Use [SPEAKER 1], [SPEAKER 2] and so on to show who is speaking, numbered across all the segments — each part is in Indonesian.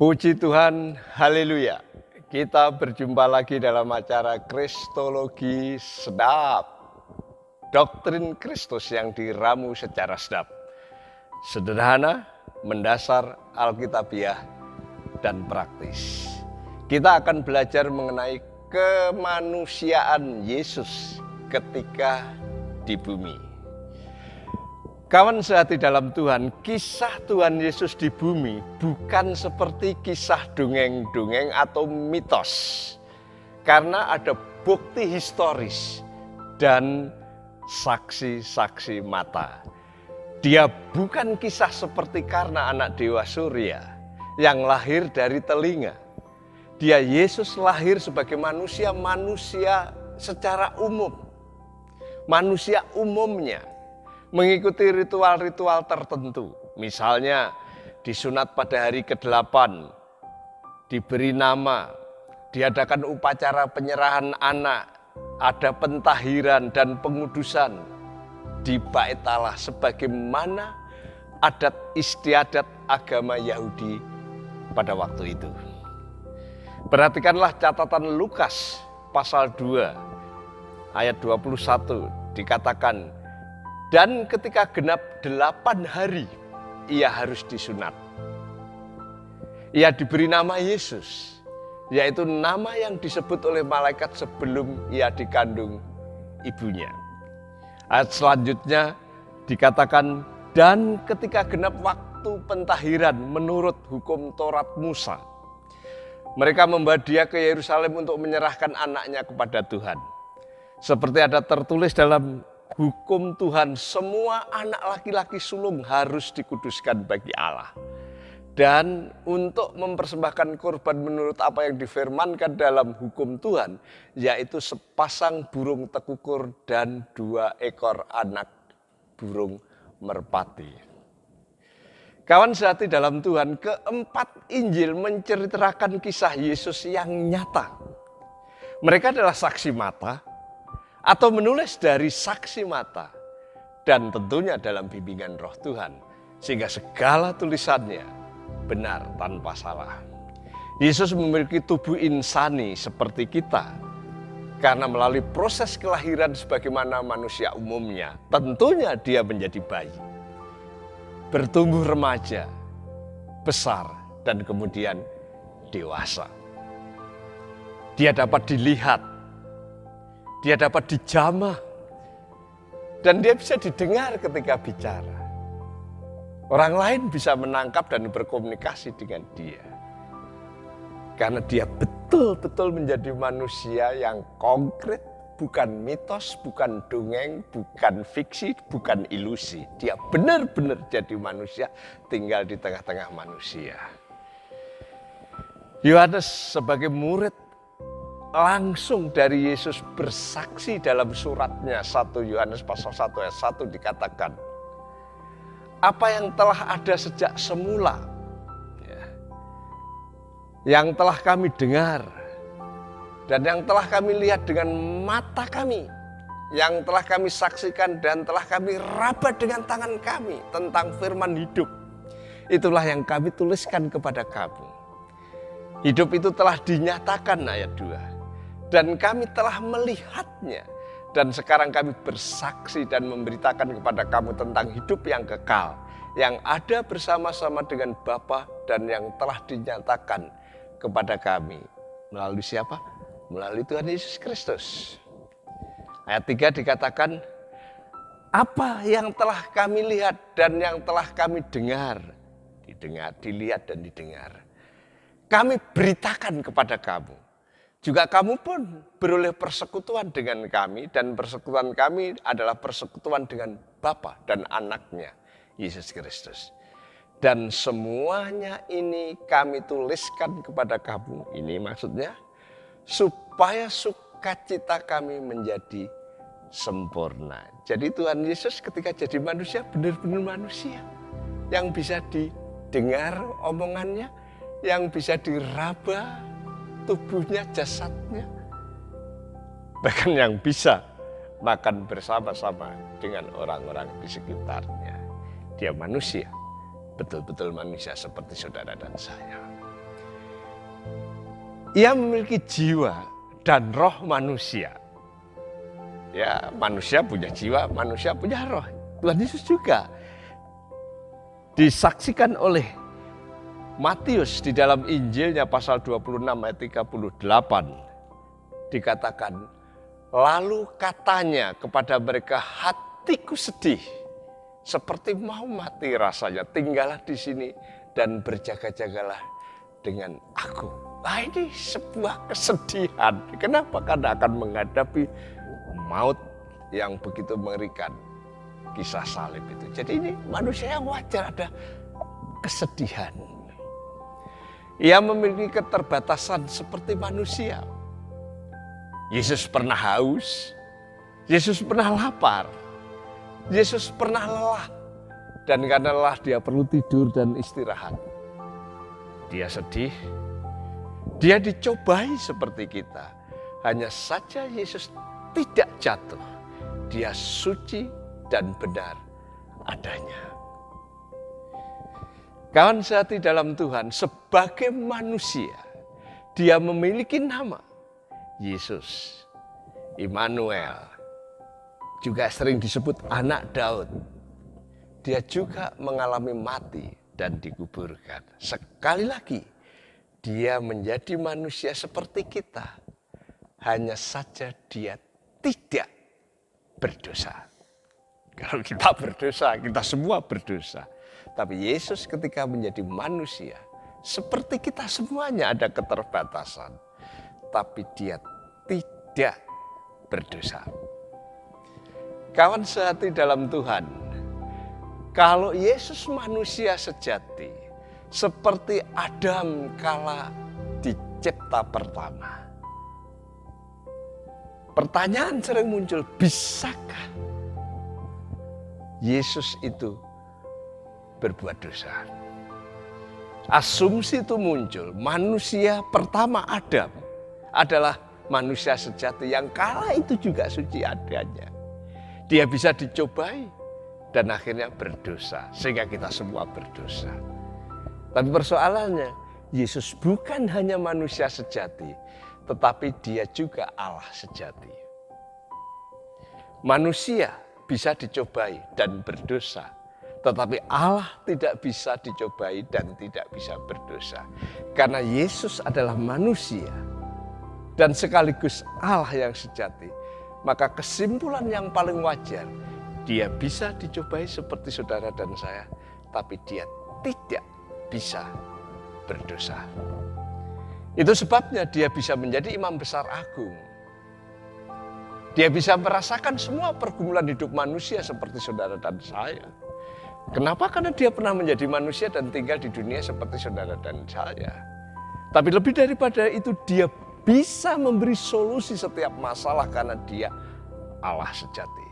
[SPEAKER 1] Puji Tuhan, haleluya. Kita berjumpa lagi dalam acara Kristologi Sedap. Doktrin Kristus yang diramu secara sedap. Sederhana, mendasar, alkitabiah, dan praktis. Kita akan belajar mengenai kemanusiaan Yesus ketika di bumi. Kawan sehati dalam Tuhan, kisah Tuhan Yesus di bumi bukan seperti kisah dongeng-dongeng atau mitos. Karena ada bukti historis dan saksi-saksi mata. Dia bukan kisah seperti Karna anak Dewa Surya yang lahir dari telinga. Dia Yesus lahir sebagai manusia secara umum. Manusia umumnya. Mengikuti ritual-ritual tertentu. Misalnya disunat pada hari ke-8, diberi nama, diadakan upacara penyerahan anak, ada pentahiran dan pengudusan di Bait Allah sebagaimana adat istiadat agama Yahudi pada waktu itu. Perhatikanlah catatan Lukas pasal 2 ayat 21 dikatakan, dan ketika genap 8 hari, ia harus disunat. Ia diberi nama Yesus, yaitu nama yang disebut oleh malaikat sebelum ia dikandung ibunya. Ayat selanjutnya dikatakan, dan ketika genap waktu pentahiran menurut hukum Taurat Musa, mereka membawa dia ke Yerusalem untuk menyerahkan anaknya kepada Tuhan. Seperti ada tertulis dalam hukum Tuhan, semua anak laki-laki sulung harus dikuduskan bagi Allah. Dan untuk mempersembahkan korban menurut apa yang difirmankan dalam hukum Tuhan, yaitu sepasang burung tekukur dan 2 ekor anak burung merpati. Kawan sehati dalam Tuhan, keempat Injil menceritakan kisah Yesus yang nyata. Mereka adalah saksi mata, atau menulis dari saksi mata, dan tentunya dalam bimbingan Roh Tuhan, sehingga segala tulisannya benar tanpa salah. Yesus memiliki tubuh insani seperti kita, karena melalui proses kelahiran sebagaimana manusia umumnya, tentunya dia menjadi bayi, bertumbuh remaja, besar, dan kemudian dewasa. Dia dapat dilihat, dia dapat dijamah, dan dia bisa didengar ketika bicara. Orang lain bisa menangkap dan berkomunikasi dengan dia. Karena dia betul-betul menjadi manusia yang konkret, bukan mitos, bukan dongeng, bukan fiksi, bukan ilusi. Dia benar-benar jadi manusia, tinggal di tengah-tengah manusia. Yohanes sebagai murid langsung dari Yesus bersaksi dalam suratnya 1 Yohanes pasal 1 ayat 1 dikatakan, apa yang telah ada sejak semula, yang telah kami dengar, dan yang telah kami lihat dengan mata kami, yang telah kami saksikan dan telah kami raba dengan tangan kami tentang firman hidup, itulah yang kami tuliskan kepada kamu. Hidup itu telah dinyatakan, ayat 2. Dan kami telah melihatnya. Dan sekarang kami bersaksi dan memberitakan kepada kamu tentang hidup yang kekal, yang ada bersama-sama dengan Bapa dan yang telah dinyatakan kepada kami. Melalui siapa? Melalui Tuhan Yesus Kristus. Ayat 3 dikatakan, apa yang telah kami lihat dan yang telah kami dengar. Dilihat dan didengar. Kami beritakan kepada kamu. Juga kamu pun beroleh persekutuan dengan kami, dan persekutuan kami adalah persekutuan dengan Bapa dan anaknya, Yesus Kristus. Dan semuanya ini kami tuliskan kepada kamu, ini maksudnya, supaya sukacita kami menjadi sempurna. Jadi Tuhan Yesus ketika jadi manusia, benar-benar manusia yang bisa dengar omongannya, yang bisa diraba tubuhnya, jasadnya, bahkan yang bisa makan bersama-sama dengan orang-orang di sekitarnya. Dia manusia, betul-betul manusia seperti saudara dan saya. Ia memiliki jiwa dan roh manusia. Ya, manusia punya jiwa, manusia punya roh. Tuhan Yesus juga disaksikan oleh Matius di dalam Injilnya pasal 26 ayat 38. Dikatakan, lalu katanya kepada mereka, hatiku sedih, seperti mau mati rasanya. Tinggallah di sini dan berjaga-jagalah dengan aku. Nah, ini sebuah kesedihan. Kenapa? Karena akan menghadapi maut yang begitu mengerikan. Kisah salib itu. Jadi ini manusia yang wajar, ada kesedihan. Ia memiliki keterbatasan seperti manusia. Yesus pernah haus, Yesus pernah lapar, Yesus pernah lelah. Dan karena lelah dia perlu tidur dan istirahat. Dia sedih, dia dicobai seperti kita. Hanya saja Yesus tidak jatuh. Dia suci dan benar adanya. Kawan sehati dalam Tuhan, sebagai manusia, dia memiliki nama Yesus, Immanuel, juga sering disebut anak Daud. Dia juga mengalami mati dan dikuburkan. Sekali lagi, dia menjadi manusia seperti kita. Hanya saja dia tidak berdosa. Kalau kita berdosa, kita semua berdosa. Tapi Yesus ketika menjadi manusia, seperti kita semuanya ada keterbatasan. Tapi dia tidak berdosa. Kawan sehati dalam Tuhan, kalau Yesus manusia sejati, seperti Adam kala dicipta pertama. Pertanyaan sering muncul, bisakah Yesus itu berbuat dosa? Asumsi itu muncul, manusia pertama Adam adalah manusia sejati yang kala itu juga suci adanya. Dia bisa dicobai dan akhirnya berdosa, sehingga kita semua berdosa. Tapi persoalannya, Yesus bukan hanya manusia sejati, tetapi dia juga Allah sejati. Manusia bisa dicobai dan berdosa, tetapi Allah tidak bisa dicobai dan tidak bisa berdosa. Karena Yesus adalah manusia dan sekaligus Allah yang sejati, maka kesimpulan yang paling wajar, dia bisa dicobai seperti saudara dan saya, tapi dia tidak bisa berdosa. Itu sebabnya dia bisa menjadi imam besar agung. Dia bisa merasakan semua pergumulan hidup manusia seperti saudara dan saya. Kenapa? Karena dia pernah menjadi manusia dan tinggal di dunia seperti saudara dan saya. Tapi lebih daripada itu, dia bisa memberi solusi setiap masalah karena dia Allah sejati.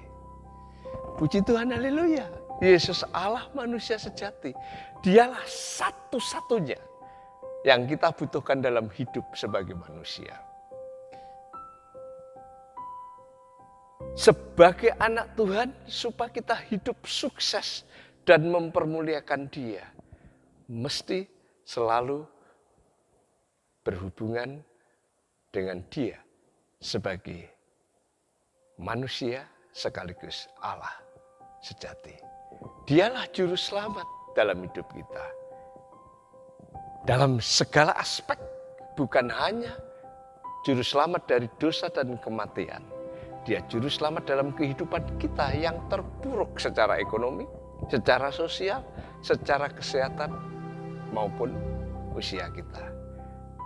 [SPEAKER 1] Puji Tuhan, haleluya. Yesus Allah manusia sejati. Dialah satu-satunya yang kita butuhkan dalam hidup sebagai manusia. Sebagai anak Tuhan, supaya kita hidup sukses dan mempermuliakan Dia, mesti selalu berhubungan dengan Dia sebagai manusia sekaligus Allah sejati. Dialah juru selamat dalam hidup kita. Dalam segala aspek, bukan hanya juru selamat dari dosa dan kematian. Dia juru selamat dalam kehidupan kita yang terpuruk secara ekonomi, secara sosial, secara kesehatan, maupun usia kita.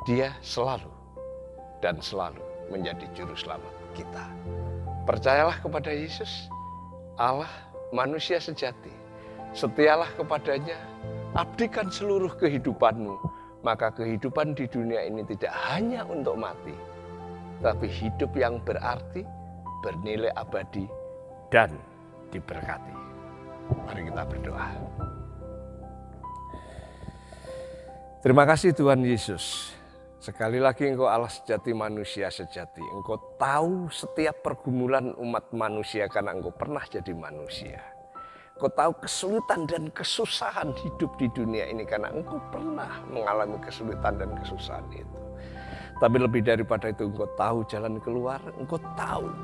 [SPEAKER 1] Dia selalu dan selalu menjadi juru selamat kita. Percayalah kepada Yesus, Allah manusia sejati. Setialah kepadanya, abdikan seluruh kehidupanmu. Maka kehidupan di dunia ini tidak hanya untuk mati, tapi hidup yang berarti, bernilai abadi, dan diberkati. Mari kita berdoa. Terima kasih Tuhan Yesus. Sekali lagi Engkau Allah sejati, manusia sejati. Engkau tahu setiap pergumulan umat manusia karena Engkau pernah jadi manusia. Engkau tahu kesulitan dan kesusahan hidup di dunia ini karena Engkau pernah mengalami kesulitan dan kesusahan itu. Tapi lebih daripada itu Engkau tahu jalan keluar, Engkau tahu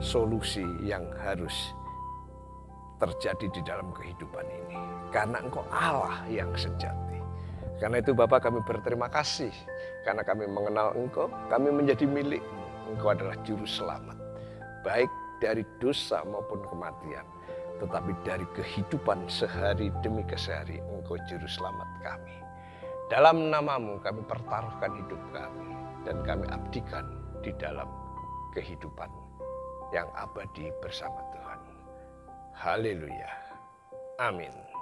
[SPEAKER 1] solusi yang harus terjadi di dalam kehidupan ini. Karena Engkau Allah yang sejati. Karena itu Bapa, kami berterima kasih. Karena kami mengenal Engkau, kami menjadi milik-Mu. Engkau adalah juru selamat. Baik dari dosa maupun kematian. Tetapi dari kehidupan sehari demi kesehari, Engkau juru selamat kami. Dalam nama-Mu kami pertaruhkan hidup kami. Dan kami abdikan di dalam kehidupan yang abadi bersama Tuhan. Haleluya. Amin.